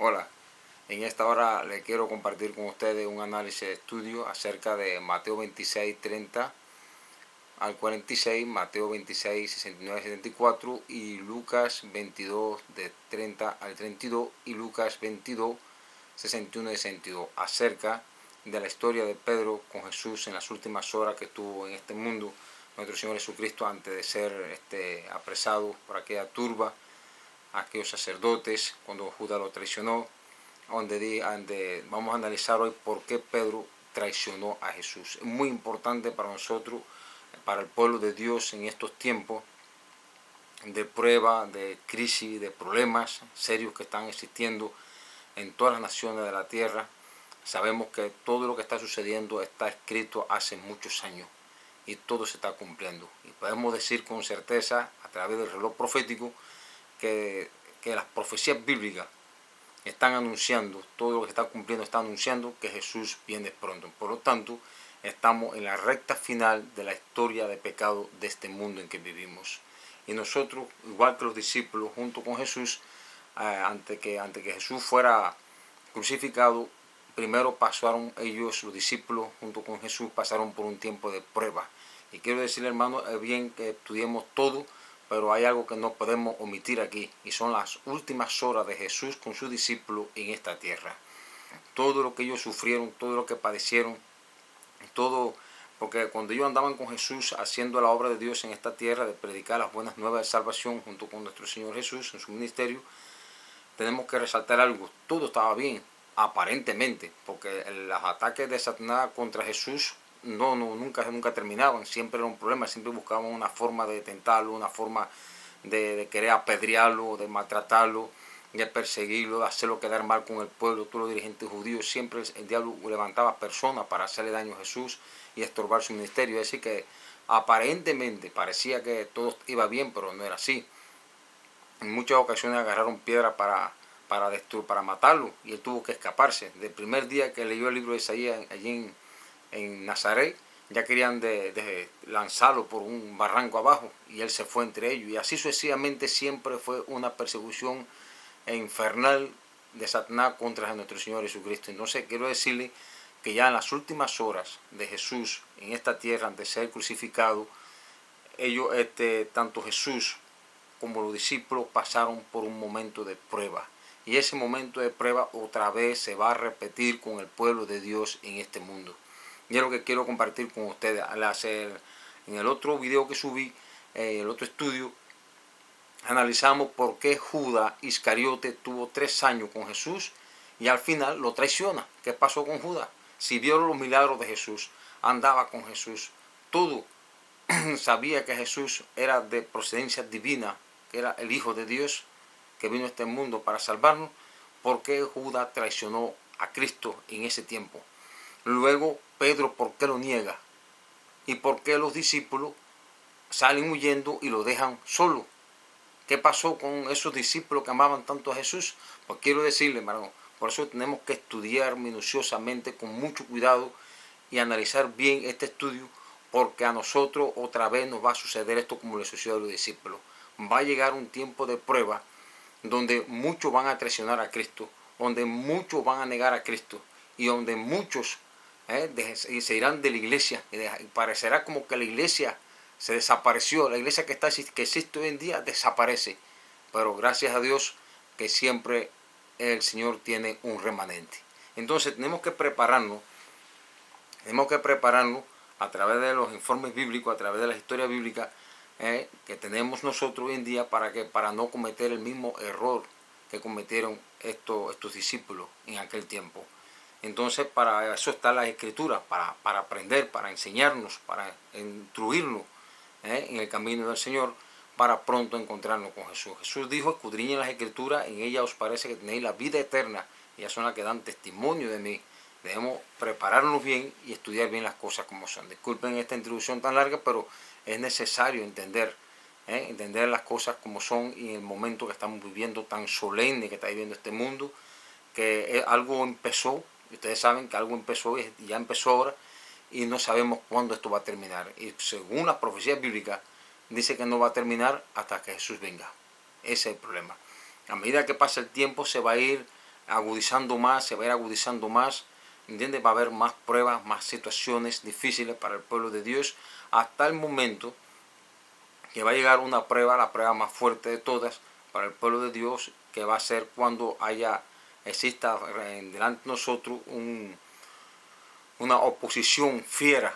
Hola, en esta hora le quiero compartir con ustedes un análisis de estudio acerca de Mateo 26, 30 al 46, Mateo 26, 69 74 y Lucas 22, de 30 al 32 y Lucas 22, 61 y 62, acerca de la historia de Pedro con Jesús en las últimas horas que estuvo en este mundo, nuestro Señor Jesucristo, antes de ser apresado por aquella turba, aquellos sacerdotes, cuando Judas lo traicionó, donde vamos a analizar hoy por qué Pedro traicionó a Jesús. Es muy importante para nosotros, para el pueblo de Dios en estos tiempos de prueba, de crisis, de problemas serios que están existiendo en todas las naciones de la tierra. Sabemos que todo lo que está sucediendo está escrito hace muchos años y todo se está cumpliendo. Y podemos decir con certeza, a través del reloj profético, que las profecías bíblicas están anunciando, todo lo que está cumpliendo está anunciando que Jesús viene pronto. Por lo tanto, estamos en la recta final de la historia de pecado de este mundo en que vivimos. Y nosotros, igual que los discípulos, junto con Jesús, antes que Jesús fuera crucificado, primero pasaron ellos, los discípulos, junto con Jesús, pasaron por un tiempo de prueba. Y quiero decirle, hermano, es bien que estudiemos todo, pero hay algo que no podemos omitir aquí, y son las últimas horas de Jesús con sus discípulos en esta tierra. Todo lo que ellos sufrieron, todo lo que padecieron, todo, porque cuando ellos andaban con Jesús haciendo la obra de Dios en esta tierra, de predicar las buenas nuevas de salvación junto con nuestro Señor Jesús en su ministerio, tenemos que resaltar algo: todo estaba bien, aparentemente, porque los ataques de Satanás contra Jesús nunca terminaban, siempre era un problema, siempre buscaban una forma de tentarlo, una forma de querer apedrearlo, de maltratarlo, de perseguirlo, de hacerlo quedar mal con el pueblo, todos los dirigentes judíos. Siempre el diablo levantaba personas para hacerle daño a Jesús y estorbar su ministerio. Es decir, que aparentemente parecía que todo iba bien, pero no era así. En muchas ocasiones agarraron piedra para matarlo, y él tuvo que escaparse. Del primer día que leyó el libro de Isaías allí en Nazaret, ya querían de lanzarlo por un barranco abajo, y él se fue entre ellos. Y así sucesivamente siempre fue una persecución infernal de Satanás contra nuestro Señor Jesucristo. Entonces quiero decirle que ya en las últimas horas de Jesús en esta tierra, antes de ser crucificado, ellos, tanto Jesús como los discípulos, pasaron por un momento de prueba. Y ese momento de prueba otra vez se va a repetir con el pueblo de Dios en este mundo. Y es lo que quiero compartir con ustedes. En el otro video que subí, el otro estudio, analizamos por qué Judas Iscariote tuvo 3 años con Jesús y al final lo traiciona. ¿Qué pasó con Judas? Si vio los milagros de Jesús, andaba con Jesús, todo, sabía que Jesús era de procedencia divina, que era el Hijo de Dios, que vino a este mundo para salvarnos. ¿Por qué Judas traicionó a Cristo en ese tiempo? Luego, Pedro, ¿por qué lo niega? ¿Y por qué los discípulos salen huyendo y lo dejan solo? ¿Qué pasó con esos discípulos que amaban tanto a Jesús? Pues quiero decirle, hermano, por eso tenemos que estudiar minuciosamente, con mucho cuidado, y analizar bien este estudio, porque a nosotros otra vez nos va a suceder esto como le sucedió a los discípulos. Va a llegar un tiempo de prueba donde muchos van a traicionar a Cristo, donde muchos van a negar a Cristo, y donde muchos se irán de la iglesia, y parecerá como que la iglesia se desapareció. La iglesia que existe hoy en día desaparece, pero gracias a Dios que siempre el Señor tiene un remanente. Entonces tenemos que prepararnos a través de los informes bíblicos, a través de la historia bíblica que tenemos nosotros hoy en día, para no cometer el mismo error que cometieron estos discípulos en aquel tiempo. Entonces, para eso está la Escritura, para aprender, para enseñarnos, para instruirnos en el camino del Señor, para pronto encontrarnos con Jesús. Jesús dijo: escudriñen las Escrituras, en ellas os parece que tenéis la vida eterna, ellas son las que dan testimonio de mí. Debemos prepararnos bien y estudiar bien las cosas como son. Disculpen esta introducción tan larga, pero es necesario entender las cosas como son, y en el momento que estamos viviendo tan solemne que está viviendo este mundo, que algo empezó. Ustedes saben que algo empezó y ya empezó ahora, y no sabemos cuándo esto va a terminar. Y según las profecías bíblicas, dice que no va a terminar hasta que Jesús venga. Ese es el problema. A medida que pasa el tiempo, se va a ir agudizando más, se va a ir agudizando más, ¿entiendes? Va a haber más pruebas, más situaciones difíciles para el pueblo de Dios, hasta el momento que va a llegar una prueba, la prueba más fuerte de todas para el pueblo de Dios, que va a ser cuando exista delante de nosotros una oposición fiera,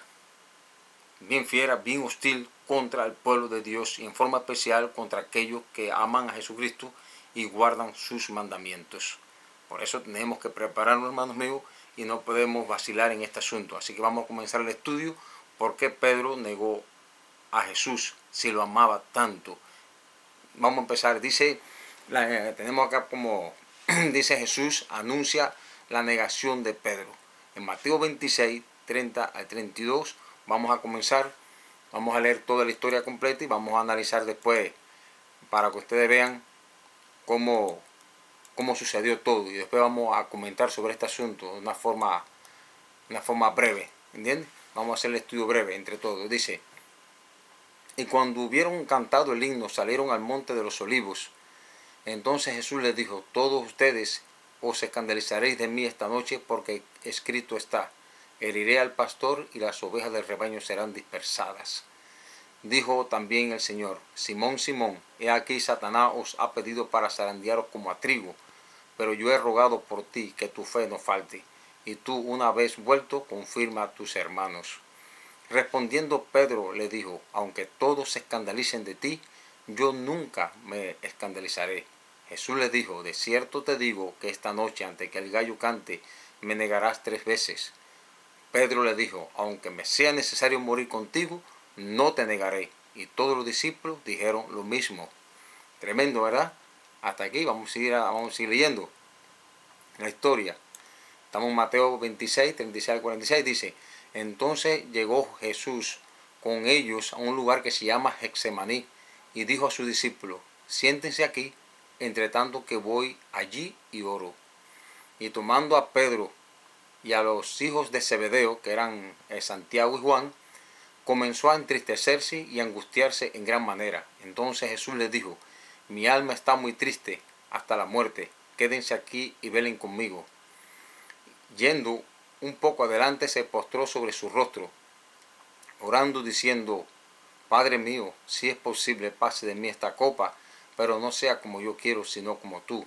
bien hostil contra el pueblo de Dios, y en forma especial contra aquellos que aman a Jesucristo y guardan sus mandamientos. Por eso tenemos que prepararnos, hermanos míos, y no podemos vacilar en este asunto. Así que vamos a comenzar el estudio. ¿Por qué Pedro negó a Jesús si lo amaba tanto? Vamos a empezar. Tenemos acá como dice Jesús, anuncia la negación de Pedro. En Mateo 26, 30 al 32, vamos a comenzar. Vamos a leer toda la historia completa y vamos a analizar después para que ustedes vean cómo sucedió todo. Y después vamos a comentar sobre este asunto de una forma breve. ¿Entiendes? Vamos a hacer el estudio breve entre todos. Dice: y cuando hubieron cantado el himno, salieron al monte de los olivos. Entonces Jesús les dijo: todos ustedes os escandalizaréis de mí esta noche, porque escrito está: heriré al pastor y las ovejas del rebaño serán dispersadas. Dijo también el Señor: Simón, Simón, he aquí Satanás os ha pedido para zarandearos como a trigo, pero yo he rogado por ti que tu fe no falte, y tú, una vez vuelto, confirma a tus hermanos. Respondiendo Pedro le dijo: aunque todos se escandalicen de ti, yo nunca me escandalizaré. Jesús le dijo: de cierto te digo que esta noche, antes que el gallo cante, me negarás 3 veces. Pedro le dijo: aunque me sea necesario morir contigo, no te negaré. Y todos los discípulos dijeron lo mismo. Tremendo, ¿verdad? Hasta aquí vamos a seguir leyendo la historia. Estamos en Mateo 26, 36 al 46. Dice: entonces llegó Jesús con ellos a un lugar que se llama Getsemaní, y dijo a sus discípulos: siéntense aquí, entre tanto que voy allí y oro. Y tomando a Pedro y a los hijos de Zebedeo, que eran Santiago y Juan, comenzó a entristecerse y a angustiarse en gran manera. Entonces Jesús les dijo: mi alma está muy triste hasta la muerte, quédense aquí y velen conmigo. Yendo un poco adelante, se postró sobre su rostro, orando, diciendo: Padre mío, si es posible, pase de mí esta copa, pero no sea como yo quiero, sino como tú.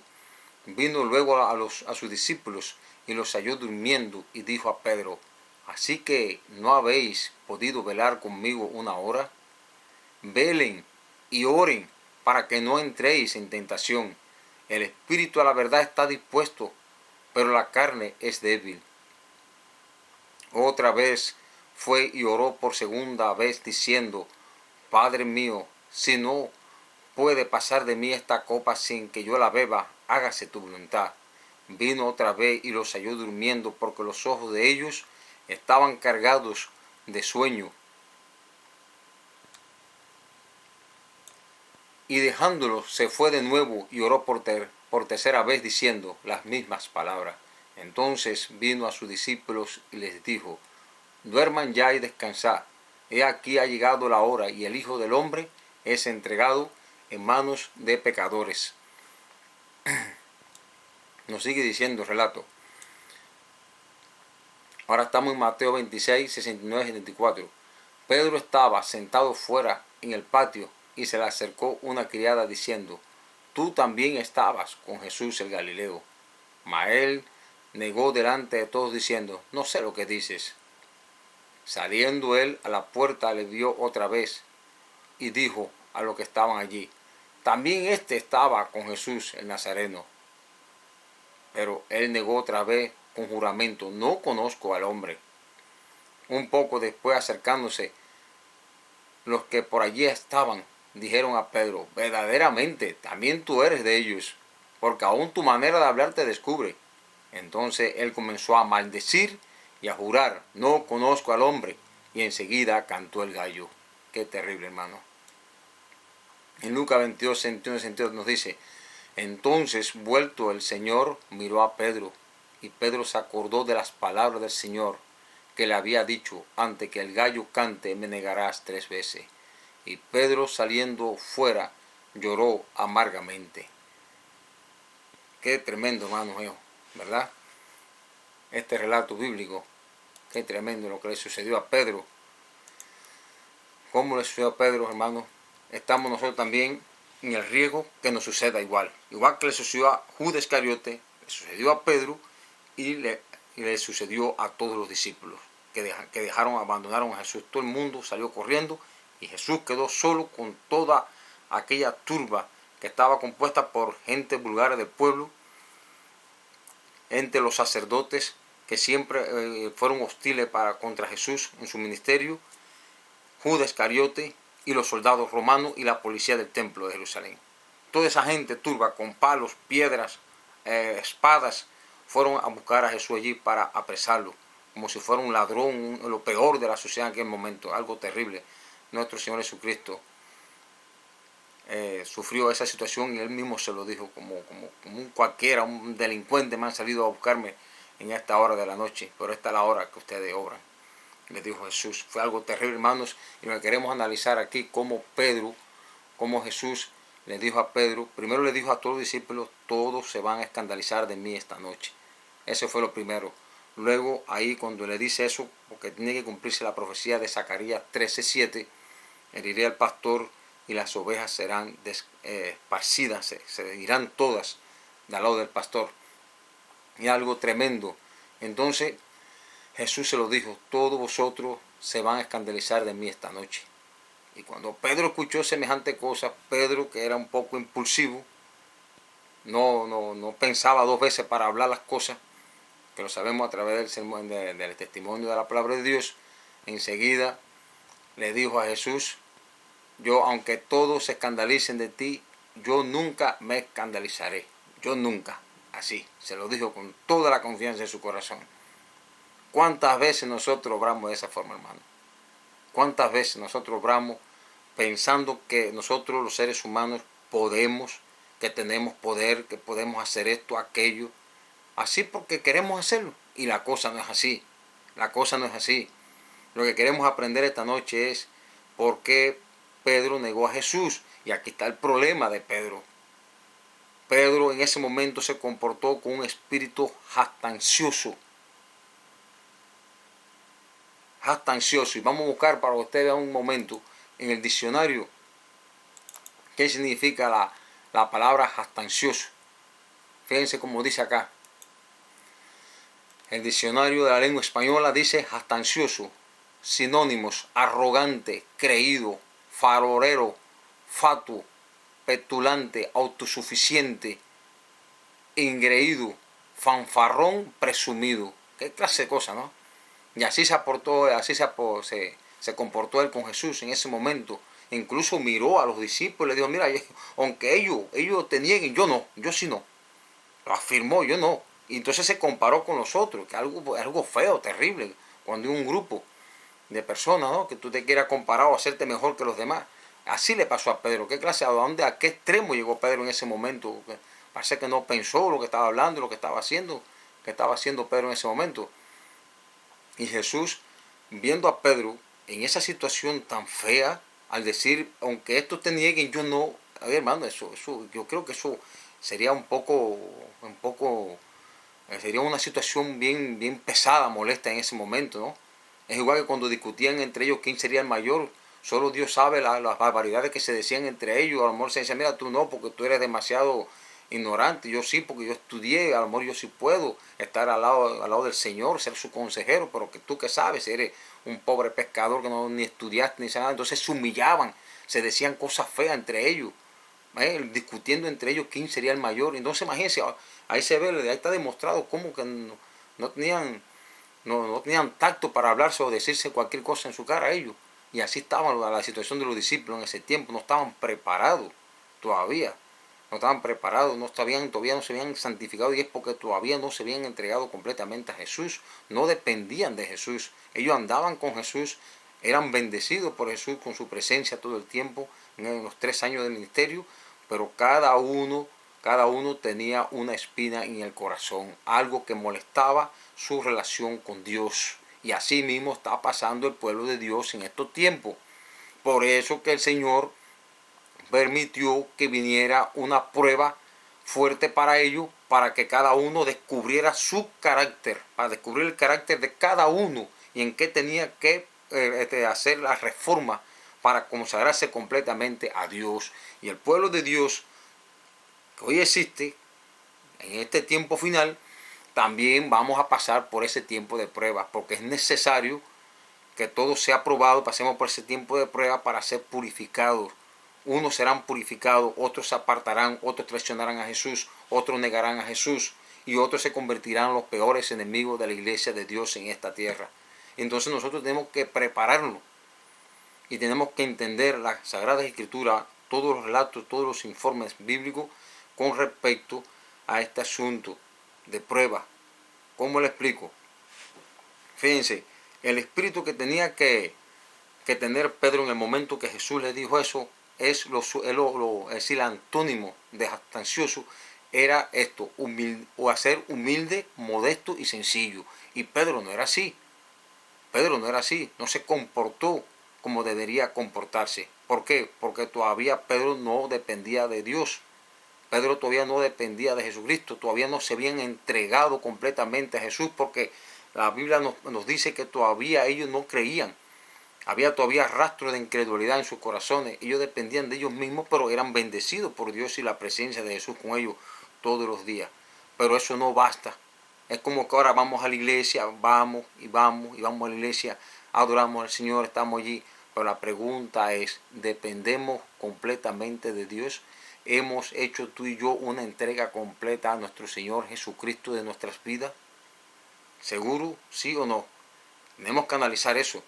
Vino luego a sus discípulos y los halló durmiendo, y dijo a Pedro: ¿así que no habéis podido velar conmigo una hora? Velen y oren para que no entréis en tentación. El espíritu a la verdad está dispuesto, pero la carne es débil. Otra vez fue y oró por segunda vez, diciendo: Padre mío, si no puede pasar de mí esta copa sin que yo la beba, hágase tu voluntad. Vino otra vez y los halló durmiendo, porque los ojos de ellos estaban cargados de sueño. Y dejándolos, se fue de nuevo y oró por tercera vez, diciendo las mismas palabras. Entonces vino a sus discípulos y les dijo: duerman ya y descansad. He aquí ha llegado la hora, y el Hijo del Hombre es entregado en manos de pecadores. Nos sigue diciendo el relato. Ahora estamos en Mateo 26, 69 y 74. Pedro estaba sentado fuera en el patio, y se le acercó una criada diciendo: tú también estabas con Jesús el Galileo. Mas él negó delante de todos, diciendo: no sé lo que dices. Saliendo él a la puerta, le vio otra vez y dijo a los que estaban allí: también éste estaba con Jesús el Nazareno. Pero él negó otra vez con juramento: no conozco al hombre. Un poco después, acercándose los que por allí estaban, dijeron a Pedro: verdaderamente también tú eres de ellos, porque aún tu manera de hablar te descubre. Entonces él comenzó a maldecir y a jurar: no conozco al hombre. Y enseguida cantó el gallo. Qué terrible, hermano. En Lucas 22, 61, 62 nos dice: entonces, vuelto el Señor, miró a Pedro, y Pedro se acordó de las palabras del Señor, que le había dicho: antes que el gallo cante, me negarás 3 veces. Y Pedro, saliendo fuera, lloró amargamente. Qué tremendo, hermano mío. ¿verdad? Este relato bíblico, qué tremendo lo que le sucedió a Pedro. ¿Cómo le sucedió a Pedro, hermanos? Estamos nosotros también en el riesgo que nos suceda igual. Igual que le sucedió a Judas Iscariote, le sucedió a Pedro y le sucedió a todos los discípulos que abandonaron a Jesús. Todo el mundo salió corriendo y Jesús quedó solo con toda aquella turba que estaba compuesta por gente vulgar del pueblo, entre los sacerdotes que siempre fueron hostiles contra Jesús en su ministerio, Judas Iscariote y los soldados romanos y la policía del templo de Jerusalén. Toda esa gente turba con palos, piedras, espadas, fueron a buscar a Jesús allí para apresarlo, como si fuera un ladrón, lo peor de la sociedad en aquel momento, algo terrible. Nuestro Señor Jesucristo sufrió esa situación y él mismo se lo dijo, como un cualquiera, un delincuente me han salido a buscarme en esta hora de la noche, pero esta es la hora que ustedes obran. Le dijo Jesús. Fue algo terrible, hermanos, y lo que queremos analizar aquí, como Jesús le dijo a Pedro, primero le dijo a todos los discípulos, todos se van a escandalizar de mí esta noche. Ese fue lo primero. Luego, ahí cuando le dice eso, porque tiene que cumplirse la profecía de Zacarías 13:7, heriré al pastor y las ovejas serán esparcidas, se irán todas del lado del pastor. Y algo tremendo. Entonces, Jesús se lo dijo, todos vosotros se van a escandalizar de mí esta noche. Y cuando Pedro escuchó semejante cosa, Pedro, que era un poco impulsivo, no pensaba dos veces para hablar las cosas, que lo sabemos a través del sermón, del testimonio de la palabra de Dios, enseguida le dijo a Jesús, yo aunque todos se escandalicen de ti, yo nunca me escandalizaré, yo nunca, así, se lo dijo con toda la confianza en su corazón. ¿Cuántas veces nosotros obramos de esa forma, hermano? ¿Cuántas veces nosotros obramos pensando que nosotros los seres humanos podemos, que tenemos poder, que podemos hacer esto, aquello, así porque queremos hacerlo? Y la cosa no es así, la cosa no es así. Lo que queremos aprender esta noche es por qué Pedro negó a Jesús. Y aquí está el problema de Pedro. Pedro en ese momento se comportó con un espíritu jactancioso. Jactancioso. Y vamos a buscar para que usted vea un momento en el diccionario qué significa la palabra jactancioso. Fíjense cómo dice acá. El diccionario de la lengua española dice jactancioso. Sinónimos: arrogante, creído, farolero, fatuo, petulante, autosuficiente, ingreído, fanfarrón, presumido. Qué clase de cosa, ¿no? Y así se comportó él con Jesús en ese momento. Incluso miró a los discípulos y le dijo, mira, aunque ellos te nieguen, yo no, yo sí no. Lo afirmó, yo no. Y entonces se comparó con los otros, que es algo feo, terrible, cuando hay un grupo de personas, ¿no?, que tú te quieras comparar o hacerte mejor que los demás. Así le pasó a Pedro. ¿Qué clase, a qué extremo llegó Pedro en ese momento? Parece que no pensó lo que estaba hablando, lo que estaba haciendo Pedro en ese momento. Y Jesús, viendo a Pedro en esa situación tan fea, al decir, aunque estos te nieguen, yo no. A ver, hermano, yo creo que eso sería sería una situación bien pesada, molesta en ese momento, ¿no? Es igual que cuando discutían entre ellos quién sería el mayor. Solo Dios sabe las barbaridades que se decían entre ellos. A lo mejor se decía, mira, tú no, porque tú eres demasiado ignorante. Yo sí, porque yo estudié. A lo mejor yo sí puedo estar al lado del Señor, ser su consejero. Pero que tú que sabes, eres un pobre pescador que no ni estudiaste ni nada. Entonces se humillaban, se decían cosas feas entre ellos, discutiendo entre ellos quién sería el mayor. Entonces imagínense, ahí se ve, ahí está demostrado cómo que no tenían tacto para hablarse o decirse cualquier cosa en su cara a ellos. Y así estaba la situación de los discípulos en ese tiempo. No estaban preparados todavía. No estaban preparados, todavía no se habían santificado, y es porque todavía no se habían entregado completamente a Jesús. No dependían de Jesús. Ellos andaban con Jesús, eran bendecidos por Jesús con su presencia todo el tiempo en los 3 años de ministerio, pero cada uno tenía una espina en el corazón, algo que molestaba su relación con Dios. Y así mismo está pasando el pueblo de Dios en estos tiempos. Por eso que el Señor permitió que viniera una prueba fuerte para ellos, para que cada uno descubriera su carácter, para descubrir el carácter de cada uno y en qué tenía que hacer la reforma para consagrarse completamente a Dios. Y el pueblo de Dios que hoy existe, en este tiempo final, también vamos a pasar por ese tiempo de prueba, porque es necesario que todo sea probado, pasemos por ese tiempo de prueba para ser purificados. Unos serán purificados, otros se apartarán, otros traicionarán a Jesús, otros negarán a Jesús y otros se convertirán en los peores enemigos de la iglesia de Dios en esta tierra. Entonces nosotros tenemos que prepararnos y tenemos que entender la Sagrada Escritura, todos los relatos, todos los informes bíblicos con respecto a este asunto de prueba. ¿Cómo le explico? Fíjense, el espíritu que tenía que tener Pedro en el momento que Jesús le dijo eso es decir, el antónimo de jactancioso era esto, o hacer humilde, modesto y sencillo. Y Pedro no era así. Pedro no era así, no se comportó como debería comportarse. ¿Por qué? Porque todavía Pedro no dependía de Dios. Pedro todavía no dependía de Jesucristo, todavía no se habían entregado completamente a Jesús, porque la Biblia nos dice que todavía ellos no creían. Había todavía rastro de incredulidad en sus corazones. Ellos dependían de ellos mismos, pero eran bendecidos por Dios y la presencia de Jesús con ellos todos los días. Pero eso no basta. Es como que ahora vamos a la iglesia, vamos a la iglesia, adoramos al Señor, estamos allí. Pero la pregunta es, ¿dependemos completamente de Dios? ¿Hemos hecho tú y yo una entrega completa a nuestro Señor Jesucristo de nuestras vidas? ¿Seguro? ¿Sí o no? Tenemos que analizar eso.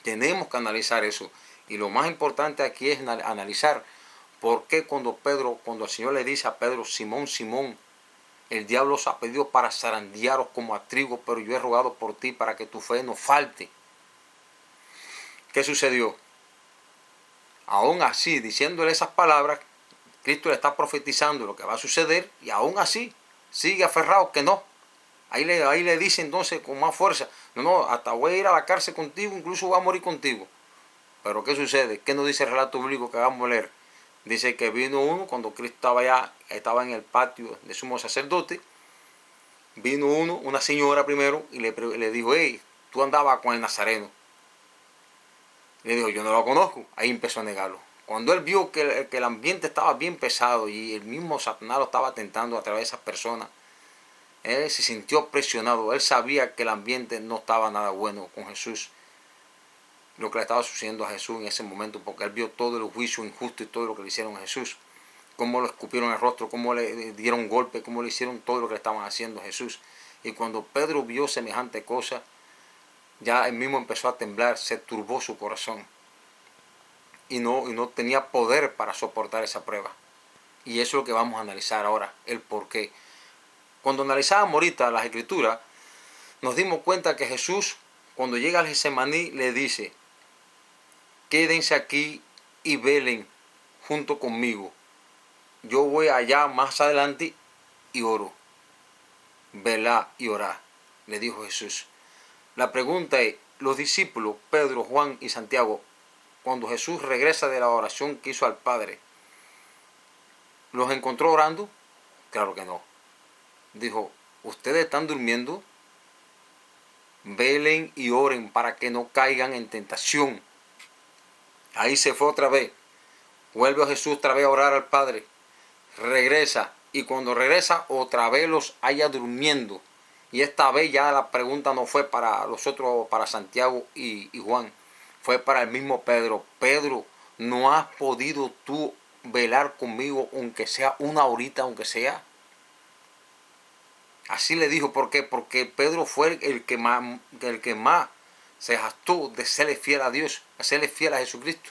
Tenemos que analizar eso. Y lo más importante aquí es analizar por qué cuando el Señor le dice a Pedro, Simón, Simón, el diablo os ha pedido para zarandearos como a trigo, pero yo he rogado por ti para que tu fe no falte. ¿Qué sucedió? Aún así, diciéndole esas palabras, Cristo le está profetizando lo que va a suceder y aún así sigue aferrado que no. Ahí le dice entonces con más fuerza, no, hasta voy a ir a la cárcel contigo, incluso voy a morir contigo. Pero ¿qué sucede? ¿Qué nos dice el relato bíblico que vamos a leer? Dice que vino uno, cuando Cristo estaba en el patio de sumo sacerdote, vino una señora primero, y le dijo, hey, tú andabas con el Nazareno. Y le dijo, yo no lo conozco. Ahí empezó a negarlo. Cuando él vio que el ambiente estaba bien pesado y el mismo Satanás lo estaba tentando a través de esas personas, él se sintió presionado. Él sabía que el ambiente no estaba nada bueno con Jesús, lo que le estaba sucediendo a Jesús en ese momento, porque él vio todo el juicio injusto y todo lo que le hicieron a Jesús, cómo lo escupieron en el rostro, cómo le dieron golpe, cómo le hicieron todo lo que le estaban haciendo a Jesús. Y cuando Pedro vio semejante cosa, ya él mismo empezó a temblar, se turbó su corazón y no tenía poder para soportar esa prueba. Y eso es lo que vamos a analizar ahora, el por qué. Cuando analizábamos ahorita las escrituras, nos dimos cuenta que Jesús, cuando llega al Getsemaní, le dice, quédense aquí y velen junto conmigo. Yo voy allá más adelante y oro. Velá y orá, le dijo Jesús. La pregunta es, los discípulos, Pedro, Juan y Santiago, cuando Jesús regresa de la oración que hizo al Padre, ¿los encontró orando? Claro que no. Dijo, ustedes están durmiendo, velen y oren para que no caigan en tentación. Ahí se fue otra vez. Vuelve Jesús otra vez a orar al Padre. Regresa. Y cuando regresa, otra vez los halla durmiendo. Y esta vez ya la pregunta no fue para los otros, para Santiago y Juan. Fue para el mismo Pedro. Pedro, ¿no has podido tú velar conmigo, aunque sea una horita, aunque sea? Así le dijo, ¿por qué? Porque Pedro fue el que más se jactó de serle fiel a Dios, de serle fiel a Jesucristo,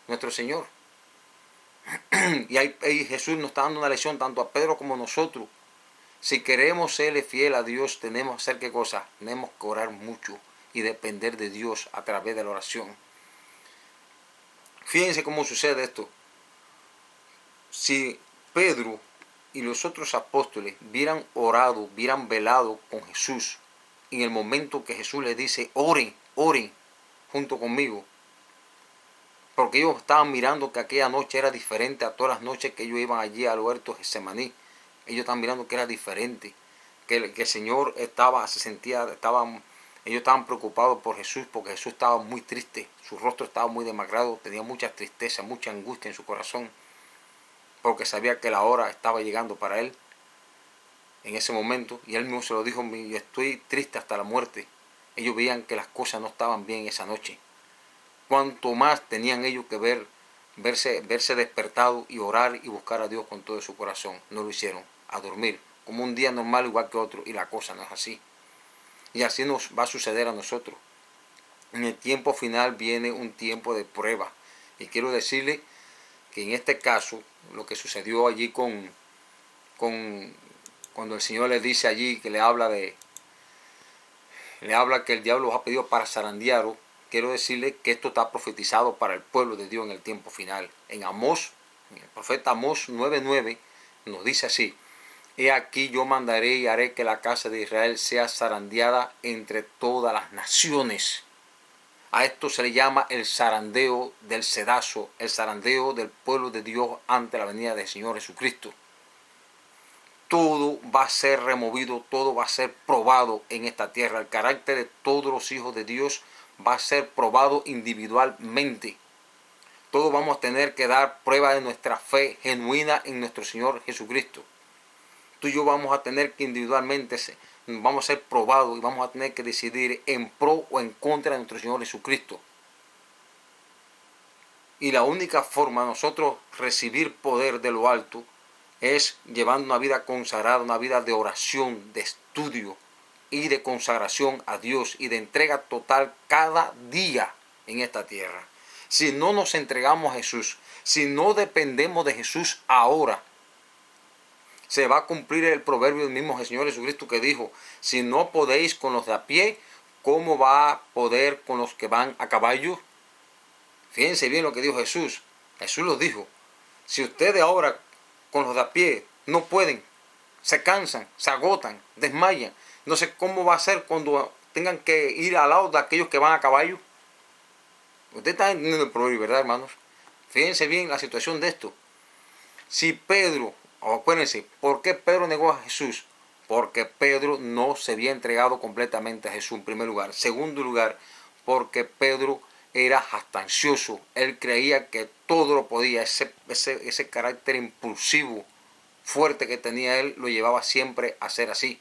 nuestro Señor. Y ahí Jesús nos está dando una lección tanto a Pedro como a nosotros. Si queremos serle fiel a Dios, tenemos que hacer ¿qué cosa? Tenemos que orar mucho y depender de Dios a través de la oración. Fíjense cómo sucede esto. Si Pedro y los otros apóstoles hubieran orado, hubieran velado con Jesús, en el momento que Jesús les dice, oren, oren junto conmigo, porque ellos estaban mirando que aquella noche era diferente a todas las noches que ellos iban allí al huerto de Getsemaní. Ellos estaban mirando que era diferente, que el Señor ellos estaban preocupados por Jesús, porque Jesús estaba muy triste, su rostro estaba muy demacrado, tenía mucha tristeza, mucha angustia en su corazón, porque sabía que la hora estaba llegando para él en ese momento, y él mismo se lo dijo: yo estoy triste hasta la muerte. Ellos veían que las cosas no estaban bien esa noche. Cuanto más tenían ellos que verse despertados y orar y buscar a Dios con todo su corazón. No lo hicieron, a dormir, como un día normal igual que otro, y la cosa no es así. Y así nos va a suceder a nosotros. En el tiempo final viene un tiempo de prueba, y quiero decirle que en este caso, lo que sucedió allí cuando el Señor le dice allí, que le habla que el diablo los ha pedido para zarandearos, quiero decirle que esto está profetizado para el pueblo de Dios en el tiempo final. En el profeta Amós 9:9 nos dice así: he aquí yo mandaré y haré que la casa de Israel sea zarandeada entre todas las naciones. A esto se le llama el zarandeo del cedazo, el zarandeo del pueblo de Dios ante la venida del Señor Jesucristo. Todo va a ser removido, todo va a ser probado en esta tierra. El carácter de todos los hijos de Dios va a ser probado individualmente. Todos vamos a tener que dar prueba de nuestra fe genuina en nuestro Señor Jesucristo. Tú y yo vamos a tener que individualmente, vamos a ser probados y vamos a tener que decidir en pro o en contra de nuestro Señor Jesucristo. Y la única forma de nosotros recibir poder de lo alto es llevando una vida consagrada, una vida de oración, de estudio y de consagración a Dios y de entrega total cada día en esta tierra. Si no nos entregamos a Jesús, si no dependemos de Jesús ahora, se va a cumplir el proverbio del mismo Señor Jesucristo, que dijo: si no podéis con los de a pie, ¿cómo va a poder con los que van a caballo? Fíjense bien lo que dijo Jesús. Jesús los dijo: si ustedes ahora con los de a pie no pueden, se cansan, se agotan, desmayan, no sé cómo va a ser cuando tengan que ir al lado de aquellos que van a caballo. Ustedes están entendiendo el proverbio, ¿verdad, hermanos? Fíjense bien la situación de esto. Si Pedro, acuérdense, ¿por qué Pedro negó a Jesús? Porque Pedro no se había entregado completamente a Jesús, en primer lugar. Segundo lugar, porque Pedro era jactancioso. Él creía que todo lo podía. Ese carácter impulsivo, fuerte que tenía él, lo llevaba siempre a ser así.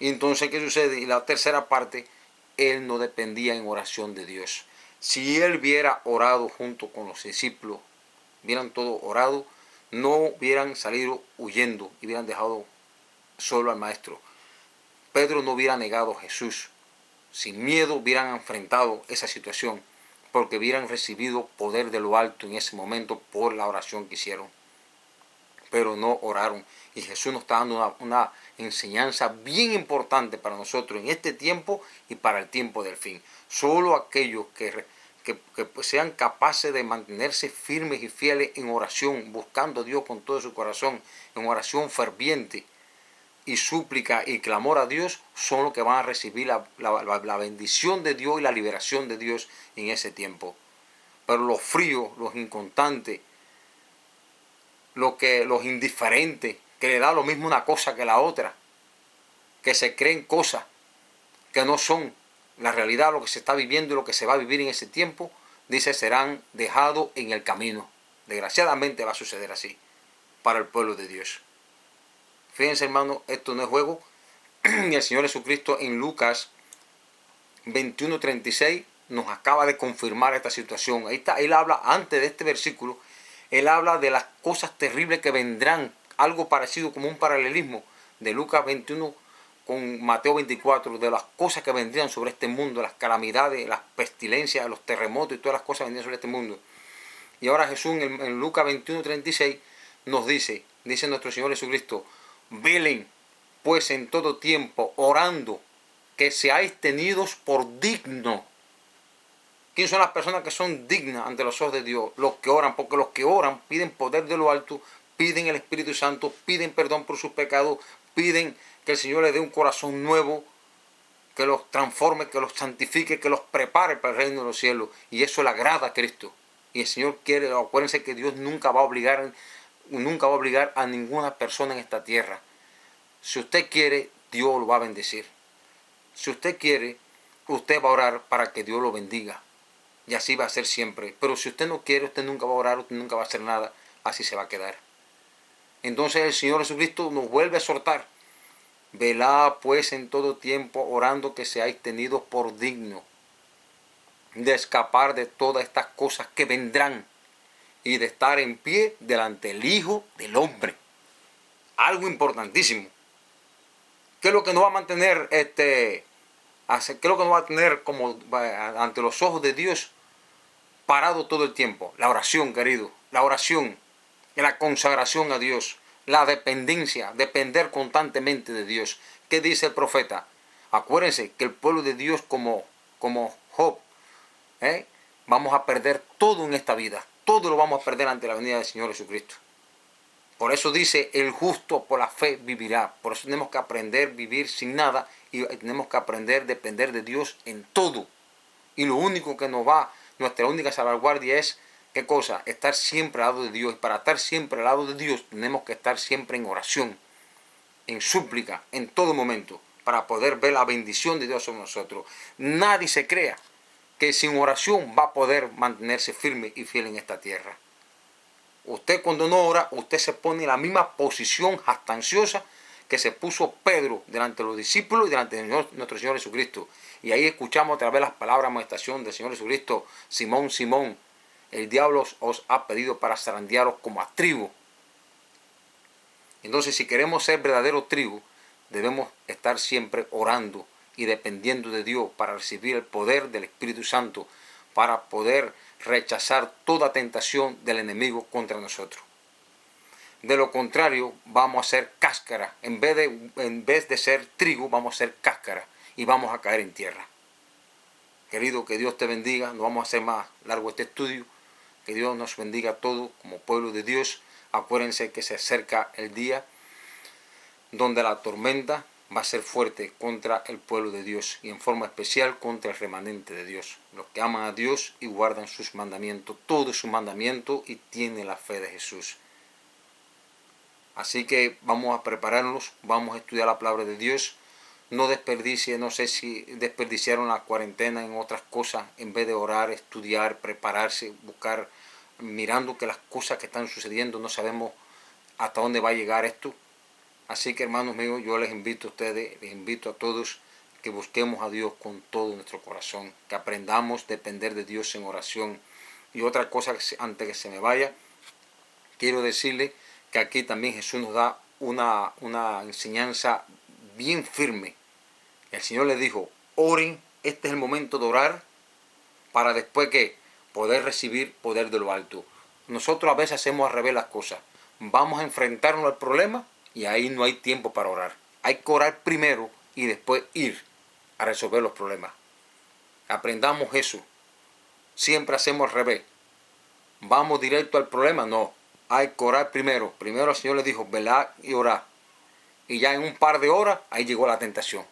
Y entonces, ¿qué sucede? Y la tercera parte, él no dependía en oración de Dios. Si él hubiera orado junto con los discípulos, hubieran todos orado, no hubieran salido huyendo y hubieran dejado solo al maestro. Pedro no hubiera negado a Jesús. Sin miedo hubieran enfrentado esa situación, porque hubieran recibido poder de lo alto en ese momento por la oración que hicieron. Pero no oraron. Y Jesús nos está dando una enseñanza bien importante para nosotros en este tiempo y para el tiempo del fin. Solo aquellos que sean capaces de mantenerse firmes y fieles en oración, buscando a Dios con todo su corazón, en oración ferviente y súplica y clamor a Dios, son los que van a recibir la bendición de Dios y la liberación de Dios en ese tiempo. Pero los fríos, los inconstantes, los indiferentes, que le da lo mismo una cosa que la otra, que se creen cosas que no son la realidad, lo que se está viviendo y lo que se va a vivir en ese tiempo, dice, serán dejados en el camino. Desgraciadamente va a suceder así para el pueblo de Dios. Fíjense, hermano, esto no es juego. Y el Señor Jesucristo en Lucas 21:36 nos acaba de confirmar esta situación. Ahí está, él habla, antes de este versículo, él habla de las cosas terribles que vendrán, algo parecido como un paralelismo de Lucas 21 con Mateo 24, de las cosas que vendrían sobre este mundo, las calamidades, las pestilencias, los terremotos y todas las cosas que vendrían sobre este mundo. Y ahora Jesús en Lucas 21:36 nos dice nuestro Señor Jesucristo: velen pues en todo tiempo, orando, que seáis tenidos por dignos. ¿Quiénes son las personas que son dignas ante los ojos de Dios? Los que oran, porque los que oran piden poder de lo alto, piden el Espíritu Santo, piden perdón por sus pecados, piden que el Señor les dé un corazón nuevo, que los transforme, que los santifique, que los prepare para el reino de los cielos. Y eso le agrada a Cristo. Y el Señor quiere, acuérdense que Dios nunca va a obligar a ninguna persona en esta tierra. Si usted quiere, Dios lo va a bendecir. Si usted quiere, usted va a orar para que Dios lo bendiga. Y así va a ser siempre. Pero si usted no quiere, usted nunca va a orar, usted nunca va a hacer nada. Así se va a quedar. Entonces el Señor Jesucristo nos vuelve a exhortar. Velad pues en todo tiempo, orando que seáis tenidos por dignos de escapar de todas estas cosas que vendrán y de estar en pie delante del Hijo del Hombre. Algo importantísimo. ¿Qué es lo que nos va a mantener, qué es lo que nos va a tener como ante los ojos de Dios parado todo el tiempo? La oración, querido, la oración, la consagración a Dios, la dependencia, depender constantemente de Dios. ¿Qué dice el profeta? Acuérdense que el pueblo de Dios como Job, vamos a perder todo en esta vida. Todo lo vamos a perder ante la venida del Señor Jesucristo. Por eso dice, el justo por la fe vivirá. Por eso tenemos que aprender a vivir sin nada y tenemos que aprender a depender de Dios en todo. Y lo único que nos va, nuestra única salvaguardia es, ¿qué cosa? Estar siempre al lado de Dios. Y para estar siempre al lado de Dios tenemos que estar siempre en oración, en súplica, en todo momento, para poder ver la bendición de Dios sobre nosotros. Nadie se crea que sin oración va a poder mantenerse firme y fiel en esta tierra. Usted cuando no ora, usted se pone en la misma posición jactanciosa que se puso Pedro delante de los discípulos y delante de nuestro Señor Jesucristo. Y ahí escuchamos otra vez las palabras de amonestación del Señor Jesucristo. Simón, Simón, el diablo os ha pedido para zarandearos como a trigo. Entonces, si queremos ser verdaderos trigo, debemos estar siempre orando y dependiendo de Dios para recibir el poder del Espíritu Santo, para poder rechazar toda tentación del enemigo contra nosotros. De lo contrario, vamos a ser cáscara. En vez de ser trigo, vamos a ser cáscara y vamos a caer en tierra. Querido, que Dios te bendiga. No vamos a hacer más largo este estudio. Que Dios nos bendiga a todos como pueblo de Dios. Acuérdense que se acerca el día donde la tormenta va a ser fuerte contra el pueblo de Dios y en forma especial contra el remanente de Dios, los que aman a Dios y guardan sus mandamientos, todo su mandamiento y tienen la fe de Jesús. Así que vamos a prepararnos, vamos a estudiar la palabra de Dios. No desperdicie, no sé si desperdiciaron la cuarentena en otras cosas, en vez de orar, estudiar, prepararse, buscar, mirando que las cosas que están sucediendo no sabemos hasta dónde va a llegar esto. Así que, hermanos míos, yo les invito a ustedes, les invito a todos que busquemos a Dios con todo nuestro corazón, que aprendamos a depender de Dios en oración. Y otra cosa, antes que se me vaya, quiero decirle que aquí también Jesús nos da una enseñanza bien firme. El Señor les dijo, oren, este es el momento de orar, para después que poder recibir poder de lo alto. Nosotros a veces hacemos al revés las cosas. Vamos a enfrentarnos al problema, y ahí no hay tiempo para orar. Hay que orar primero y después ir a resolver los problemas. Aprendamos eso. Siempre hacemos al revés. ¿Vamos directo al problema? No. Hay que orar primero. Primero el Señor le dijo, velad y orad. Y ya en un par de horas, ahí llegó la tentación.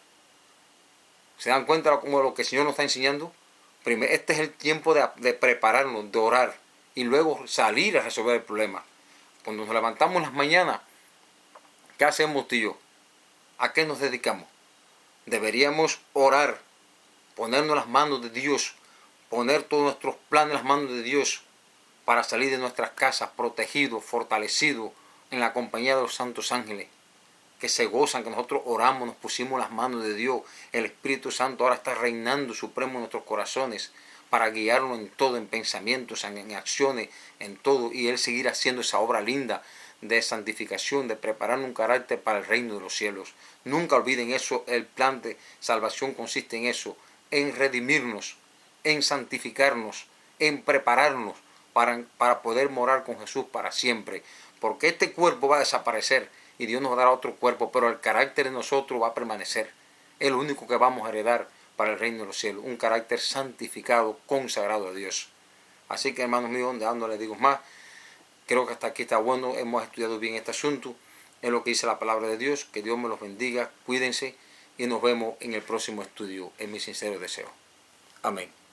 ¿Se dan cuenta cómo lo que el Señor nos está enseñando? Primero, este es el tiempo de prepararnos, de orar. Y luego salir a resolver el problema. Cuando nos levantamos en las mañanas, ¿qué hacemos, tío? ¿A qué nos dedicamos? Deberíamos orar, ponernos en las manos de Dios, poner todos nuestros planes en las manos de Dios para salir de nuestras casas protegidos, fortalecidos en la compañía de los santos ángeles que se gozan, que nosotros oramos, nos pusimos en las manos de Dios. El Espíritu Santo ahora está reinando supremo en nuestros corazones para guiarnos en todo, en pensamientos, en acciones, en todo, y Él seguir haciendo esa obra linda de santificación, de preparar un carácter para el reino de los cielos. Nunca olviden eso, el plan de salvación consiste en eso, en redimirnos, en santificarnos, en prepararnos para poder morar con Jesús para siempre. Porque este cuerpo va a desaparecer y Dios nos dará otro cuerpo, pero el carácter de nosotros va a permanecer. Es lo único que vamos a heredar para el reino de los cielos, un carácter santificado, consagrado a Dios. Así que, hermanos míos, no les digo más. Creo que hasta aquí está bueno, hemos estudiado bien este asunto, es lo que dice la palabra de Dios, que Dios me los bendiga, cuídense y nos vemos en el próximo estudio, es mi sincero deseo. Amén.